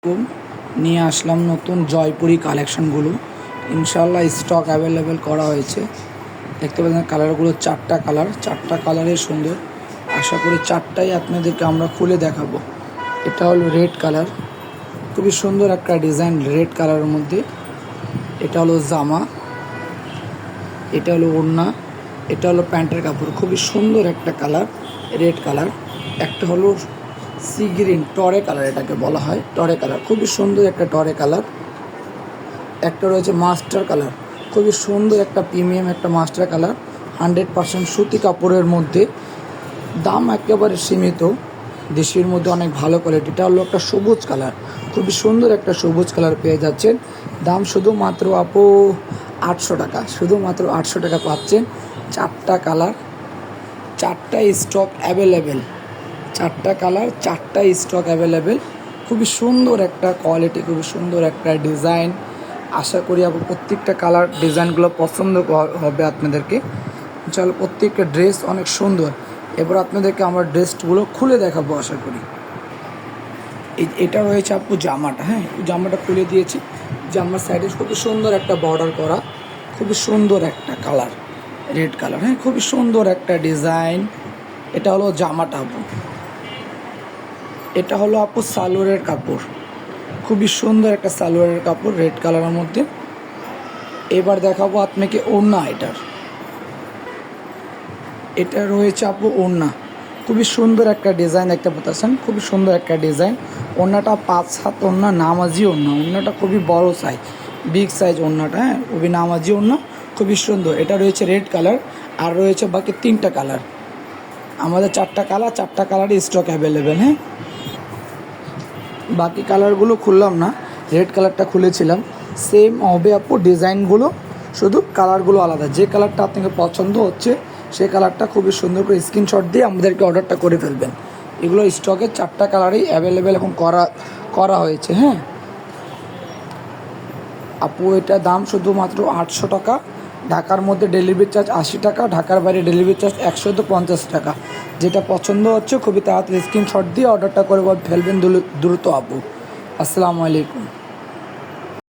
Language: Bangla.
এরকম নিয়ে আসলাম নতুন জয়পুরি কালেকশনগুলো। ইনশাল্লাহ স্টক অ্যাভেলেবেল করা হয়েছে। দেখতে পাচ্ছেন কালারগুলো চারটা কালারের সুন্দর। আশা করি চারটাই আপনাদেরকে আমরা খুলে দেখাবো। এটা হলো রেড কালার, খুবই সুন্দর একটা ডিজাইন রেড কালারের মধ্যে। এটা হলো জামা, এটা হলো ওড়না, এটা হলো প্যান্টের কাপড়। খুবই সুন্দর একটা কালার রেড কালার। একটা হলো সি গ্রিন টরে কালার, এটাকে বলা হয় টরে কালার, খুবই সুন্দর একটা টরে কালার। একটা রয়েছে মাস্টার কালার, খুবই সুন্দর একটা প্রিমিয়াম একটা মাস্টার কালার, 100% সুতি কাপড়ের মধ্যে। দাম একেবারে সীমিত, দেশের মধ্যে অনেক ভালো কোয়ালিটি। এটা হলো একটা সবুজ কালার, খুবই সুন্দর একটা সবুজ কালার পেয়ে যাচ্ছেন। দাম শুধুমাত্র 800 টাকা, শুধুমাত্র 800 টাকা পাচ্ছেন। চারটা কালার, চারটা স্টক অ্যাভেলেবেল, চারটা কালার, চারটা স্টক অ্যাভেলেবেল। খুবই সুন্দর একটা কোয়ালিটি, খুবই সুন্দর একটা ডিজাইন। আশা করি প্রত্যেকটা কালার ডিজাইনগুলো পছন্দ হবে আপনাদেরকে। চলো, প্রত্যেকটা ড্রেস অনেক সুন্দর। এবার আপনাদেরকে আমার ড্রেসগুলো খুলে দেখাবো আশা করি। এটা রয়েছে জামাটা, হ্যাঁ জামাটা খুলে দিয়েছি। জামার সাইডে খুবই সুন্দর একটা বর্ডার করা, খুবই সুন্দর একটা কালার রেড কালার, হ্যাঁ খুবই সুন্দর একটা ডিজাইন। এটা হলো জামাটা এটা হলো সালোয়ারের কাপড়, খুবই সুন্দর একটা সালোয়ারের কাপড় রেড কালারের মধ্যে। এবার দেখাবো আপনাকে ওড়না। এটা রয়েছে ওড়না, খুবই সুন্দর একটা ডিজাইন দেখতে পাচ্ছেন, খুবই সুন্দর একটা ডিজাইন। ওড়নাটা 5 হাত ওড়না, নামাজি ওড়না। ওড়নাটা খুবই বড় সাইজ, বিগ সাইজ ওড়নাটা, হ্যাঁ খুবই নামাজি ওড়না, খুবই সুন্দর। এটা রয়েছে রেড কালার, আর রয়েছে বাকি 3টা কালার। আমাদের চারটা কালারই স্টক অ্যাভেলেবেল। হ্যাঁ, বাকি কালারগুলো খুললাম না, রেড কালারটা খুলেছিলাম। সেম হবে ডিজাইনগুলো, শুধু কালারগুলো আলাদা। যে কালারটা আপনাকে পছন্দ হচ্ছে সেই কালারটা খুবই সুন্দর করে স্ক্রিনশট দিয়ে আমাদেরকে অর্ডারটা করে ফেলবেন। এগুলো স্টকে চারটা কালারই অ্যাভেলেবেল এখন করা হয়েছে। হ্যাঁ এটা দাম শুধুমাত্র 800 টাকা। ঢাকার মধ্যে ডেলিভারি চার্জ 80 টাকা, ঢাকার বাইরে ডেলিভারি চার্জ 150 টাকা। যেটা পছন্দ হচ্ছে খুবই তাড়াতাড়ি স্ক্রিনশট দিয়ে অর্ডারটা করে ফেলবেন দ্রুত। আসসালামু আলাইকুম।